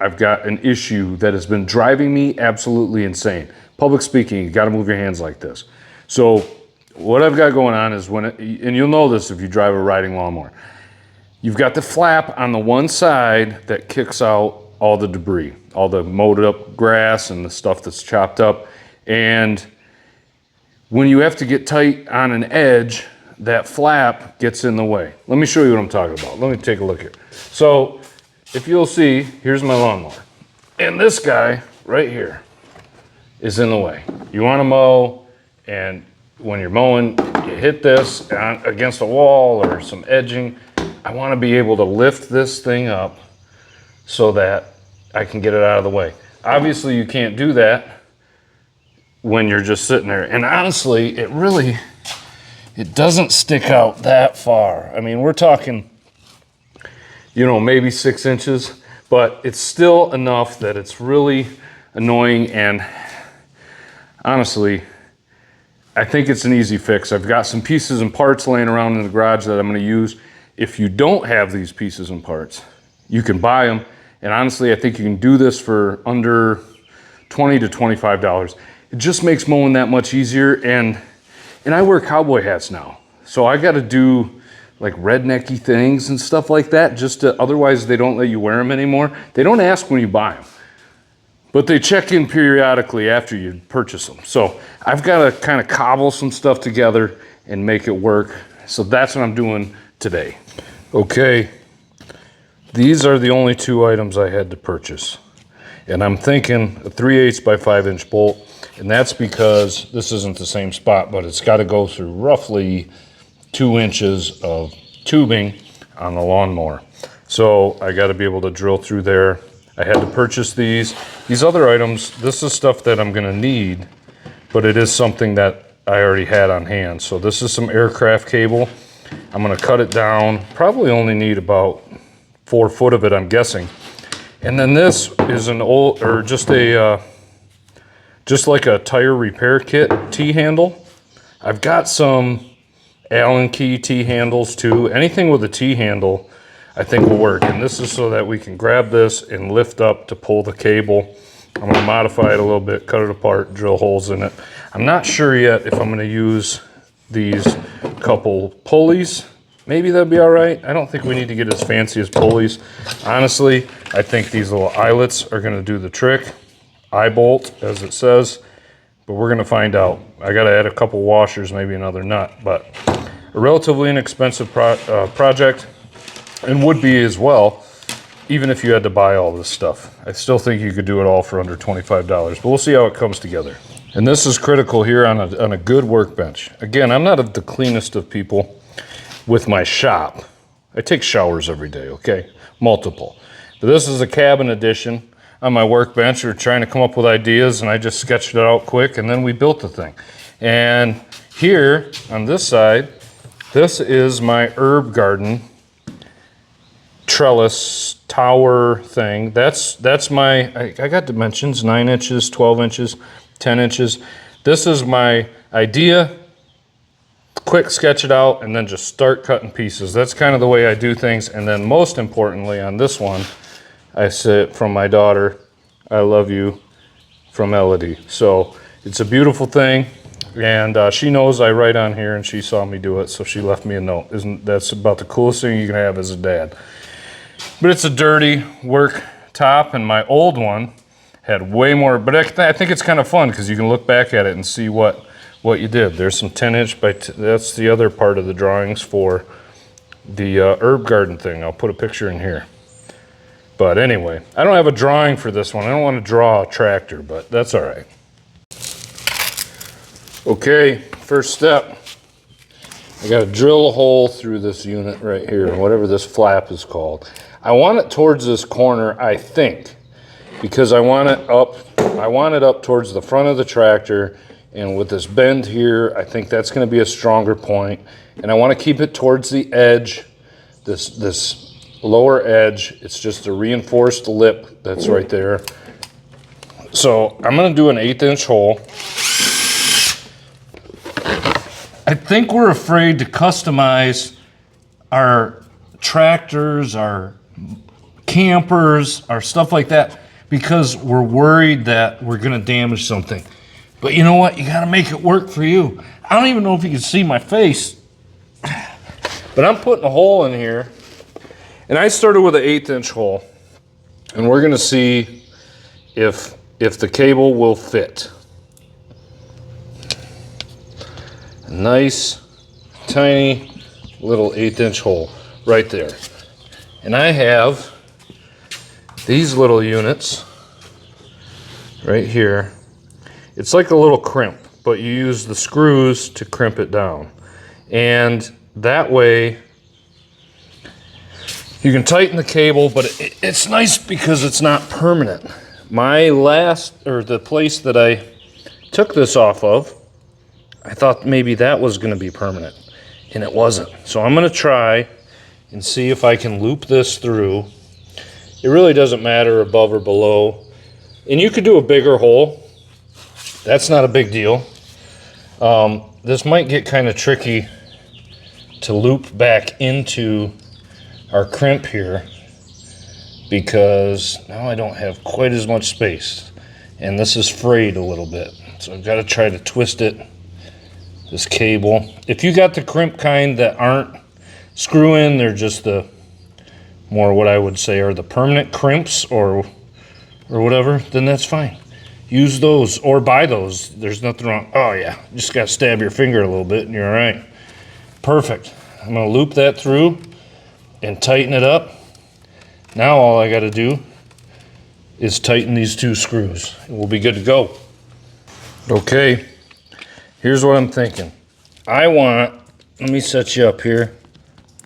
I've got an issue that has been driving me absolutely insane. Public speaking, you got to move your hands like this. So what I've got going on is and you'll know this if you drive a riding lawnmower, you've got the flap on the one side that kicks out all the debris, all the mowed up grass and the stuff that's chopped up. And when you have to get tight on an edge, that flap gets in the way. Let me show you what I'm talking about. Let me take a look here. So if you'll see, here's my lawnmower. And this guy right here is in the way. You want to mow, and when you're mowing, you hit this against a wall or some edging. I want to be able to lift this thing up so that I can get it out of the way. Obviously, you can't do that when you're just sitting there. And honestly, it doesn't stick out that far. I mean, we're talking, you know, maybe 6 inches, but it's still enough that it's really annoying. And honestly, I think it's an easy fix. I've got some pieces and parts laying around in the garage that I'm going to use. If you don't have these pieces and parts, you can buy them. And honestly, I think you can do this for under $20 to $25. It just makes mowing that much easier. And I wear cowboy hats now. So I got to do like rednecky things and stuff like that, otherwise they don't let you wear them anymore. They don't ask when you buy them, but they check in periodically after you purchase them. So I've got to kind of cobble some stuff together and make it work. So that's what I'm doing today. Okay, these are the only 2 items I had to purchase. And I'm thinking a 3/8 by 5 inch bolt. And that's because this isn't the same spot, but it's got to go through roughly 2 inches of tubing on the lawnmower. So I got to be able to drill through there. I had to purchase these. These other items, this is stuff that I'm going to need, but it is something that I already had on hand. So this is some aircraft cable. I'm going to cut it down. Probably only need about 4 foot of it, I'm guessing. And then this is an old, or just like a tire repair kit T-handle. I've got some Allen key T-handles too. Anything with a T-handle I think will work. And this is so that we can grab this and lift up to pull the cable. I'm going to modify it a little bit, cut it apart, drill holes in it. I'm not sure yet if I'm going to use these couple pulleys. Maybe that'd be all right. I don't think we need to get as fancy as pulleys. Honestly, I think these little eyelets are going to do the trick. Eye bolt, as it says, but we're going to find out. I got to add a couple washers, maybe another nut, but a relatively inexpensive project, and would be as well, even if you had to buy all this stuff. I still think you could do it all for under $25, but we'll see how it comes together. And this is critical here on a good workbench. Again, I'm not the cleanest of people with my shop. I take showers every day, okay? Multiple. But this is a cabin edition on my workbench. We're trying to come up with ideas, and I just sketched it out quick, and then we built the thing. And here on this side, this is my herb garden trellis tower thing. That's my, I got dimensions, 9 inches, 12 inches, 10 inches. This is my idea. Quick sketch it out and then just start cutting pieces. That's kind of the way I do things. And then most importantly on this one, I said from my daughter, I love you, from Elodie. So it's a beautiful thing. And she knows I write on here, and she saw me do it, so she left me a note. That's about the coolest thing you can have as a dad. But it's a dirty work top, and my old one had way more, but I think it's kind of fun because you can look back at it and see what you did. There's some 10-inch by, that's the other part of the drawings for the herb garden thing. I'll put a picture in here. But anyway, I don't have a drawing for this one. I don't want to draw a tractor, but that's all right. Okay, first step. I got to drill a hole through this unit right here, whatever this flap is called. I want it towards this corner, I think, because I want it up towards the front of the tractor, and with this bend here, I think that's going to be a stronger point. And I want to keep it towards the edge, this lower edge. It's just a reinforced lip that's right there. So I'm going to do an 1/8 inch hole. I think we're afraid to customize our tractors, our campers, our stuff like that, because we're worried that we're gonna damage something. But you know what? You gotta make it work for you. I don't even know if you can see my face, but I'm putting a hole in here, and I started with an 1/8 inch hole, and we're gonna see if the cable will fit. A nice, tiny, little 1/8 inch hole right there. And I have these little units right here. It's like a little crimp, but you use the screws to crimp it down. And that way you can tighten the cable, but it's nice because it's not permanent. My the place that I took this off of, I thought maybe that was gonna be permanent, and it wasn't. So I'm gonna try and see if I can loop this through. It really doesn't matter above or below. And you could do a bigger hole. That's not a big deal. This might get kind of tricky to loop back into our crimp here because now I don't have quite as much space. And this is frayed a little bit. So I've got to try to twist it, this cable. If you got the crimp kind that aren't screw in, they're just the more what I would say are the permanent crimps or whatever, then that's fine. Use those or buy those. There's nothing wrong. Oh yeah, just got to stab your finger a little bit and you're all right. Perfect. I'm going to loop that through and tighten it up. Now all I got to do is tighten these 2 screws and we'll be good to go. Okay, here's what I'm thinking. Let me set you up here.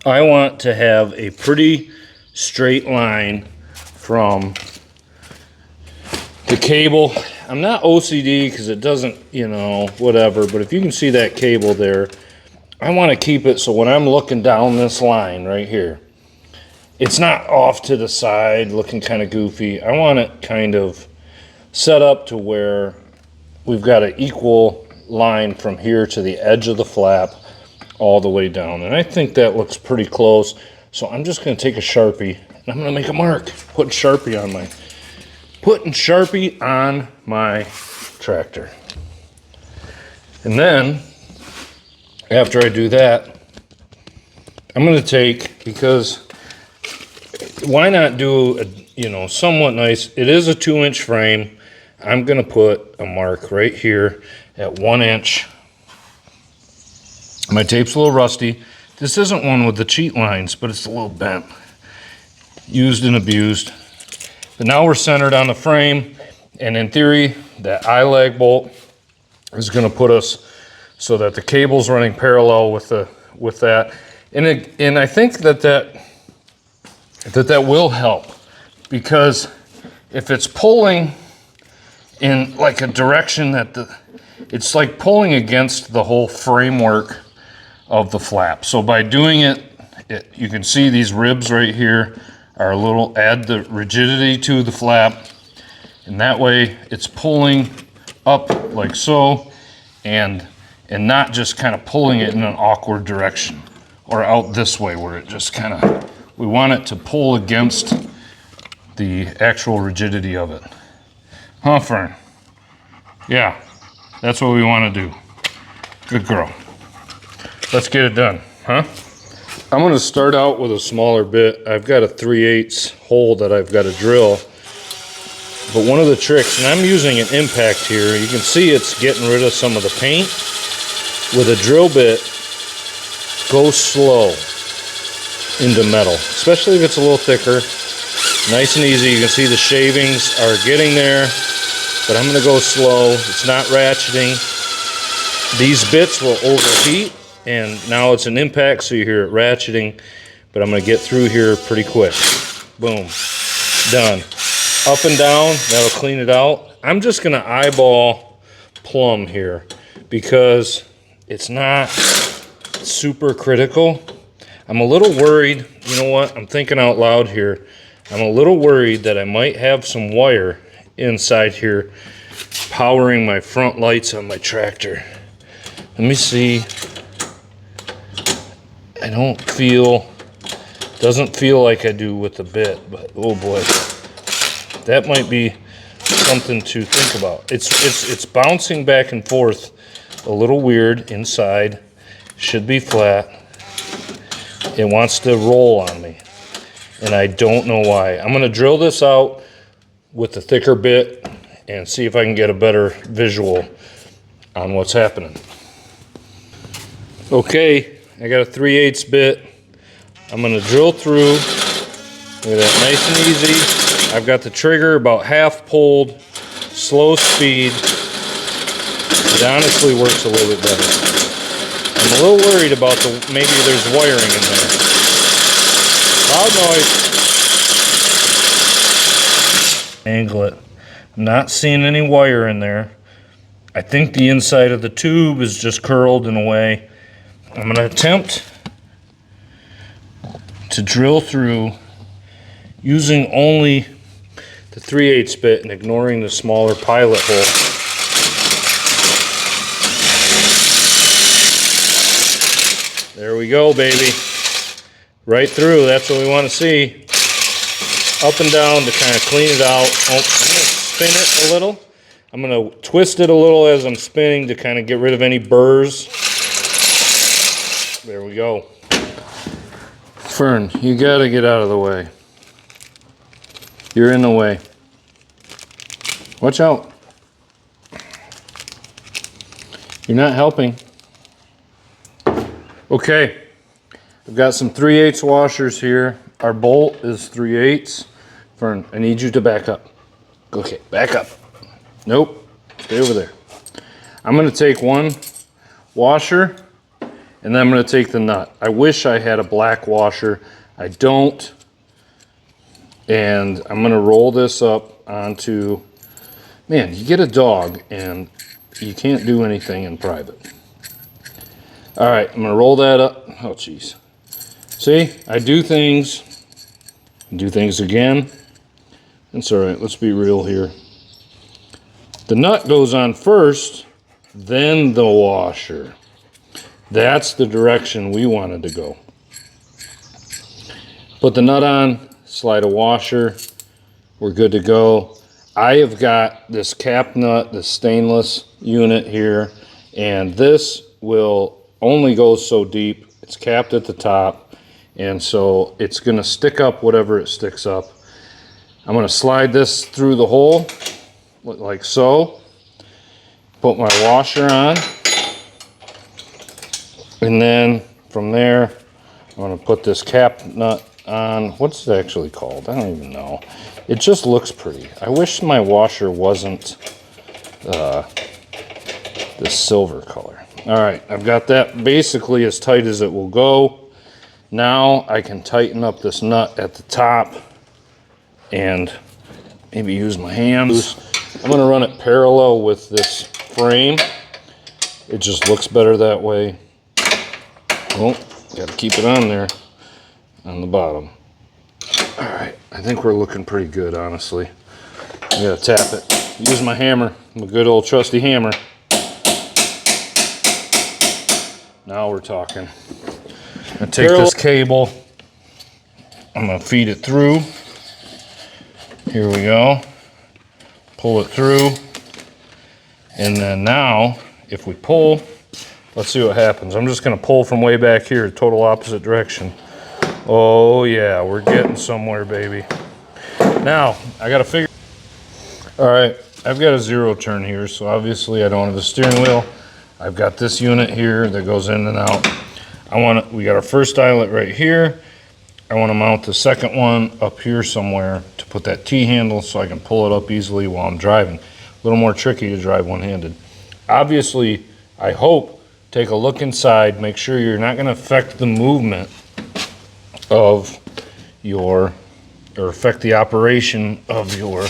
I want to have a pretty straight line from the cable. I'm not OCD because it doesn't, you know, whatever, but if you can see that cable there, I want to keep it so when I'm looking down this line right here, it's not off to the side looking kind of goofy. I want it kind of set up to where we've got an equal line from here to the edge of the flap all the way down. And I think that looks pretty close. So I'm just going to take a Sharpie and I'm going to make a mark. Putting Sharpie on my tractor. And then after I do that, I'm going to take, because why not do a, you know, somewhat nice, it is a 2-inch frame. I'm going to put a mark right here at 1 inch. My tape's a little rusty. This isn't one with the cheat lines, but it's a little bent. Used and abused. But now we're centered on the frame, and in theory, that eyelet bolt is going to put us so that the cable's running parallel with that. And I think that will help, because if it's pulling in like a direction that it's like pulling against the whole framework of the flap. So by doing it, you can see these ribs right here are add the rigidity to the flap, and that way it's pulling up like so, and not just kind of pulling it in an awkward direction or out this way where it just kind of, we want it to pull against the actual rigidity of it. Huh, Fern? Yeah, that's what we want to do. Good girl. Let's get it done, huh? I'm going to start out with a smaller bit. I've got a 3/8 hole that I've got to drill. But one of the tricks, and I'm using an impact here, you can see it's getting rid of some of the paint. With a drill bit, go slow into metal, especially if it's a little thicker. Nice and easy. You can see the shavings are getting there, but I'm going to go slow. It's not ratcheting. These bits will overheat, and now it's an impact, so you hear it ratcheting, but I'm going to get through here pretty quick. Boom. Done. Up and down, that'll clean it out. I'm just going to eyeball plumb here because it's not super critical. I'm a little worried, you know what, I'm thinking out loud here. I'm a little worried that I might have some wire inside here powering my front lights on my tractor. Let me see. I don't feel Doesn't feel like I do with the bit, but oh boy, that might be something to think about. It's bouncing back and forth a little weird inside. Should be flat. It wants to roll on me, and I don't know why. I'm gonna drill this out with the thicker bit and see if I can get a better visual on what's happening. Okay, I got a 3/8 bit. I'm gonna drill through. Look at that, nice and easy. I've got the trigger about half pulled, slow speed. It honestly works a little bit better. I'm a little worried about maybe there's wiring in there. Loud noise. Angle it. I'm not seeing any wire in there. I think the inside of the tube is just curled in a way. I'm going to attempt to drill through using only the 3/8 bit and ignoring the smaller pilot hole. There we go, baby. Right through, that's what we want to see. Up and down to kind of clean it out. Oh, I'm going to spin it a little. I'm going to twist it a little as I'm spinning to kind of get rid of any burrs. There we go. Fern, you got to get out of the way. You're in the way. Watch out. You're not helping. Okay, I've got some 3/8 washers here. Our bolt is 3/8. Fern, I need you to back up. Okay, back up. Nope, stay over there. I'm gonna take one washer and then I'm gonna take the nut. I wish I had a black washer. I don't. And I'm gonna roll this up onto, man, you get a dog and you can't do anything in private. All right, I'm gonna roll that up. Oh, geez. See, I do things again. It's all right, let's be real here. The nut goes on first, then the washer. That's the direction we wanted to go. Put the nut on, slide a washer, we're good to go. I have got this cap nut, the stainless unit here, and this will only go so deep. It's capped at the top, and so it's gonna stick up whatever it sticks up. I'm gonna slide this through the hole, like so. Put my washer on, and then from there, I'm gonna put this cap nut on. What's it actually called? I don't even know. It just looks pretty. I wish my washer wasn't this silver color. All right, I've got that basically as tight as it will go. Now I can tighten up this nut at the top and maybe use my hands. I'm gonna run it parallel with this frame. It just looks better that way. Oh, gotta keep it on there, on the bottom. All right, I think we're looking pretty good, honestly. I gotta tap it. Use my hammer, my good old trusty hammer. Now we're talking. I'm gonna take this cable, I'm gonna feed it through. Here we go. Pull it through. And then now, if we pull, let's see what happens. I'm just gonna pull from way back here, total opposite direction. Oh yeah, we're getting somewhere, baby. Now, I gotta figure, all right, I've got a 0 turn here, so obviously I don't have a steering wheel. I've got this unit here that goes in and out. We got our first eyelet right here. I want to mount the second one up here somewhere to put that T-handle so I can pull it up easily while I'm driving. A little more tricky to drive one-handed. Obviously, I hope, take a look inside, make sure you're not going to affect the movement of your, or affect the operation of your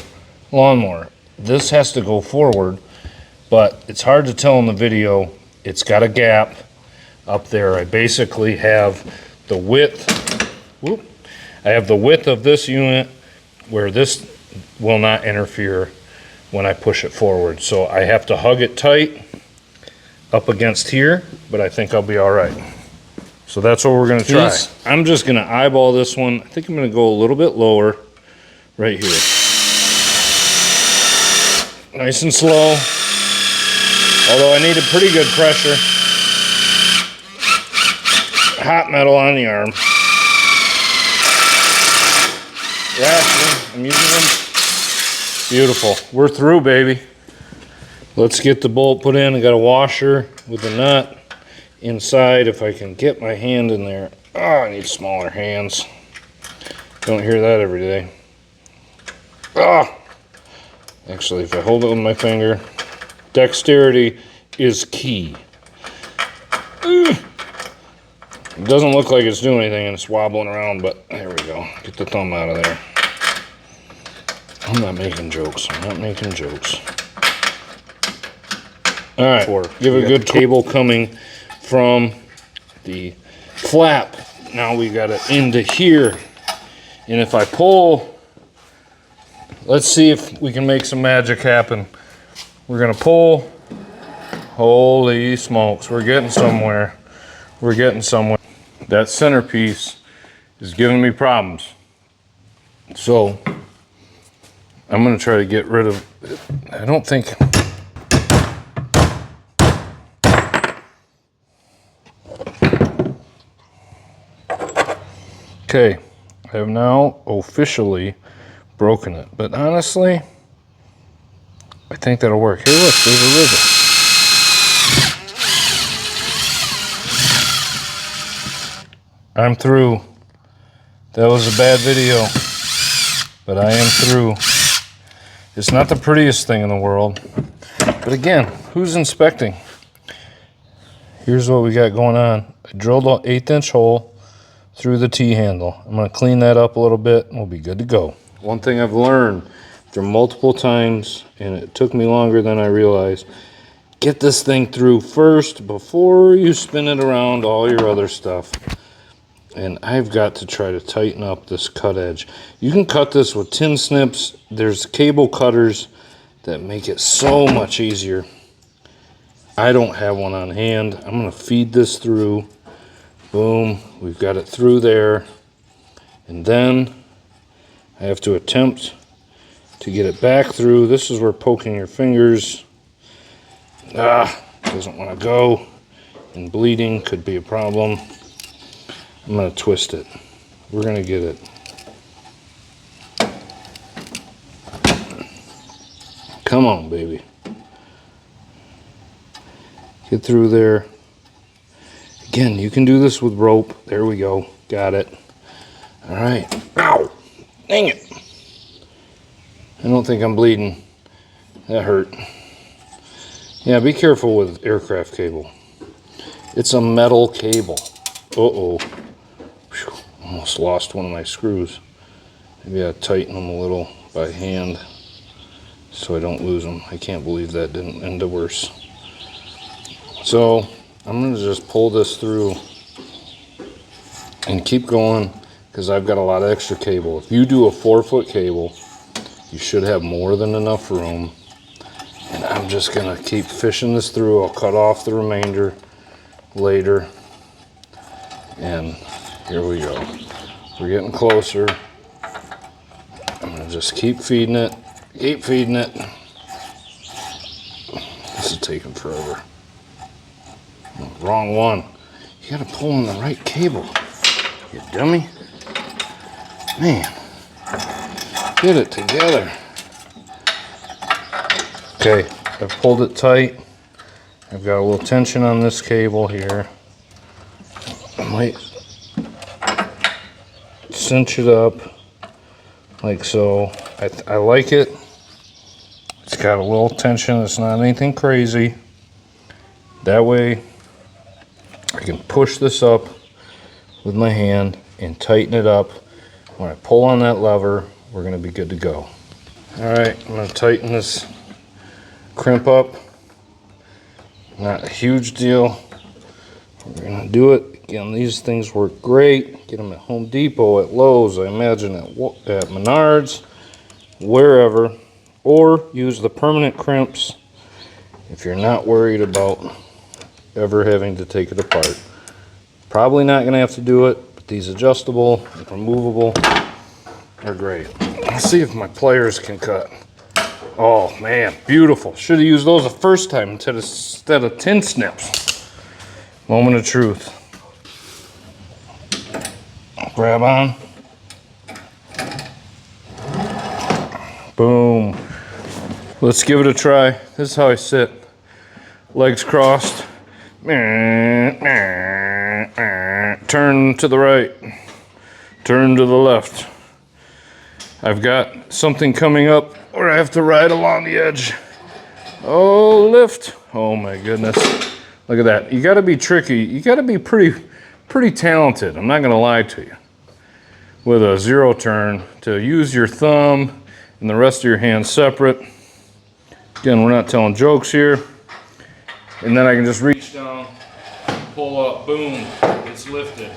lawnmower. This has to go forward, but it's hard to tell in the video. It's got a gap up there. I basically have the width, I have the width of this unit where this will not interfere when I push it forward. So I have to hug it tight up against here, but I think I'll be all right. So that's what we're gonna try. I'm just gonna eyeball this one. I think I'm gonna go a little bit lower right here. Nice and slow. Although I need a pretty good pressure. Hot metal on the arm. Ratchet, I'm using them. Beautiful. We're through, baby. Let's get the bolt put in. I got a washer with the nut inside. If I can get my hand in there. Oh, I need smaller hands. Don't hear that every day. Ah! Actually, if I hold it with my finger, dexterity is key. It doesn't look like it's doing anything and it's wobbling around, but there we go. Get the thumb out of there. I'm not making jokes. I'm not making jokes. All right, give a good cable coming from the flap. Now we got it into here. And if I pull, let's see if we can make some magic happen. We're gonna pull. Holy smokes, we're getting somewhere. We're getting somewhere. That centerpiece is giving me problems. So I'm gonna try to get rid of it. I don't think. Okay, I have now officially broken it, but honestly, I think that'll work. Hey, look, there's a rivet. I'm through. That was a bad video, but I am through. It's not the prettiest thing in the world, but again, who's inspecting? Here's what we got going on. I drilled an 1/8" hole through the T-handle. I'm gonna clean that up a little bit and we'll be good to go. One thing I've learned through multiple times, and it took me longer than I realized, get this thing through first before you spin it around all your other stuff. And I've got to try to tighten up this cut edge. You can cut this with tin snips. There's cable cutters that make it so much easier. I don't have one on hand. I'm gonna feed this through. Boom, we've got it through there. And then I have to attempt to get it back through. This is where poking your fingers, doesn't want to go. And bleeding could be a problem. I'm gonna twist it. We're gonna get it. Come on, baby. Get through there. Again, you can do this with rope. There we go. Got it. All right. Ow! Dang it. I don't think I'm bleeding. That hurt. Yeah, be careful with aircraft cable. It's a metal cable. Uh-oh. Whew. Almost lost one of my screws. Maybe I tighten them a little by hand so I don't lose them. I can't believe that didn't end up worse. So I'm gonna just pull this through and keep going because I've got a lot of extra cable. If you do a 4-foot cable, you should have more than enough room. And I'm just gonna keep fishing this through. I'll cut off the remainder later. And here we go. We're getting closer. I'm gonna just keep feeding it. Keep feeding it. This is taking forever. Wrong one. You gotta pull on the right cable, you dummy. Man, get it together. Okay, I've pulled it tight. I've got a little tension on this cable here. I might cinch it up like so. I like it. It's got a little tension. It's not anything crazy. That way I can push this up with my hand and tighten it up. When I pull on that lever, we're gonna be good to go. All right, I'm gonna tighten this crimp up. Not a huge deal. We're gonna do it. Again, these things work great. Get them at Home Depot, at Lowe's, I imagine at Menards, wherever. Or use the permanent crimps if you're not worried about ever having to take it apart. Probably not gonna have to do it, but these adjustable, removable are great. Let's see if my pliers can cut. Oh man, beautiful. Should have used those the first time instead of tin snips. Moment of truth. Grab on. Boom. Let's give it a try. This is how I sit. Legs crossed. Turn to the right. Turn to the left. I've got something coming up where I have to ride along the edge. Oh, lift. Oh my goodness. Look at that. You gotta be tricky. You gotta be pretty talented. I'm not gonna lie to you. With a zero turn, to use your thumb and the rest of your hand separate. Again, we're not telling jokes here. And then I can just reach down, pull up, boom, it's lifted.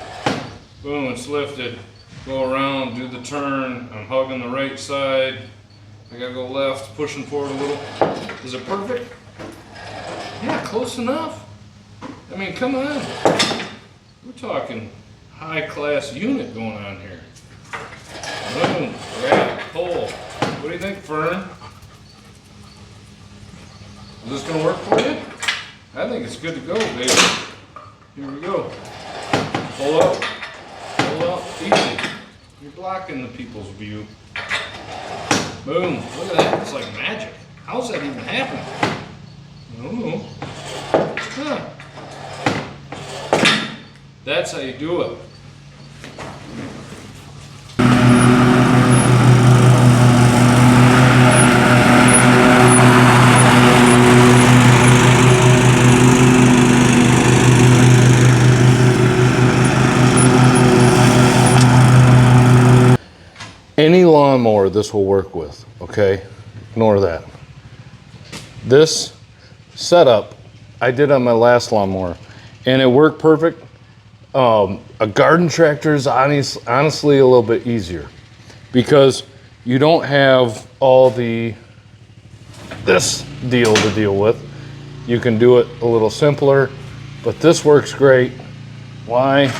Boom, it's lifted. Go around, do the turn. I'm hugging the right side. I gotta go left, pushing forward a little. Is it perfect? Yeah, close enough. I mean, come on. We're talking high-class unit going on here. Boom, grab, pull. What do you think, Fern? Is this gonna work for you? I think it's good to go, baby. Here we go. Pull up, easy. You're blocking the people's view. Boom, look at that, it's like magic. How's that even happen? I don't know. Huh. That's how you do it. Any lawnmower this will work with, okay? Ignore that. This setup I did on my last lawnmower and it worked perfect. A garden tractor is honestly a little bit easier because you don't have all this deal to deal with. You can do it a little simpler, but this works great. Why?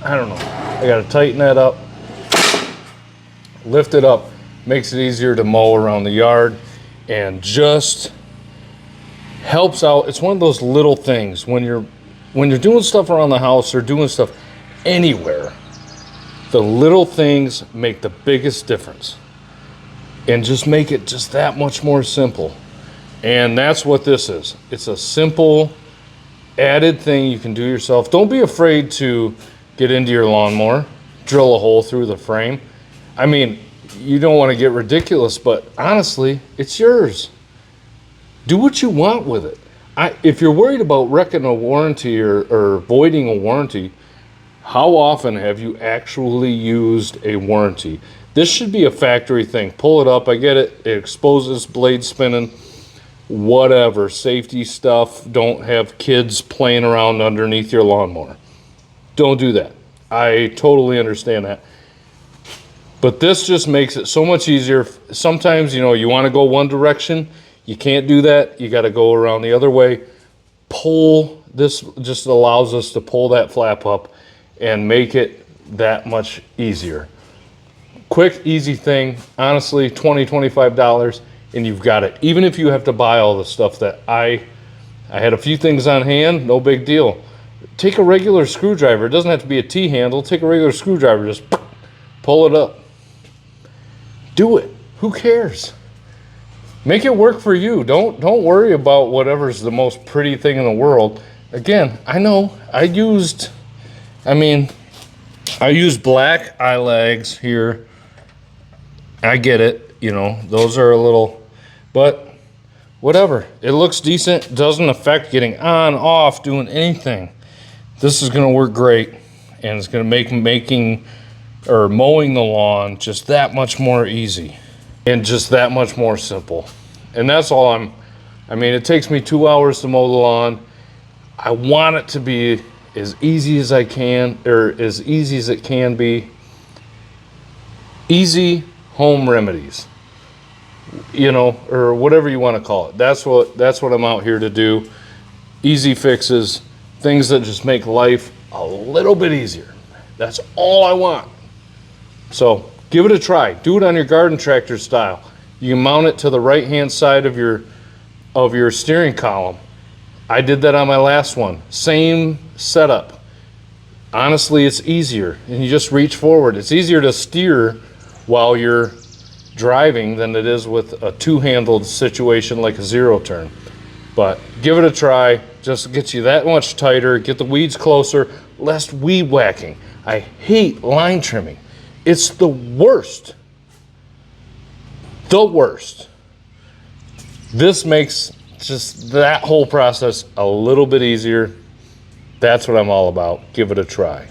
I don't know. I gotta tighten that up. Lift it up, makes it easier to mow around the yard and just helps out. It's one of those little things when you're doing stuff around the house or doing stuff anywhere, the little things make the biggest difference and just make it just that much more simple. And that's what this is. It's a simple added thing you can do yourself. Don't be afraid to get into your lawnmower, drill a hole through the frame. I mean, you don't want to get ridiculous, but honestly, it's yours. Do what you want with it. If you're worried about wrecking a warranty or voiding a warranty, how often have you actually used a warranty? This should be a factory thing. Pull it up, I get it. It exposes blade spinning, whatever, safety stuff. Don't have kids playing around underneath your lawnmower. Don't do that. I totally understand that. But this just makes it so much easier. Sometimes, you want to go one direction. You can't do that. You got to go around the other way. Pull. This just allows us to pull that flap up and make it that much easier. Quick, easy thing. Honestly, $20, $25, and you've got it. Even if you have to buy all the stuff that I had a few things on hand, no big deal. Take a regular screwdriver. It doesn't have to be a T-handle. Take a regular screwdriver. Just pull it up. Do it. Who cares? Make it work for you. Don't worry about whatever's the most pretty thing in the world. Again, I know I used black eye lags here. I get it, those are a little, but whatever. It looks decent. Doesn't affect getting on, off, doing anything. This is gonna work great, and it's gonna make mowing the lawn just that much more easy and just that much more simple. And that's all it takes me 2 hours to mow the lawn. I want it to be as easy as I can, or as easy as it can be. Easy home remedies, or whatever you want to call it. That's what I'm out here to do. Easy fixes, things that just make life a little bit easier. That's all I want. So give it a try. Do it on your garden tractor style. You can mount it to the right-hand side of your steering column. I did that on my last one. Same setup. Honestly, it's easier, and you just reach forward. It's easier to steer while you're driving than it is with a two-handled situation like a zero turn. But give it a try. Just gets you that much tighter, get the weeds closer, less weed whacking. I hate line trimming. It's the worst. The worst. This makes just that whole process a little bit easier. That's what I'm all about. Give it a try.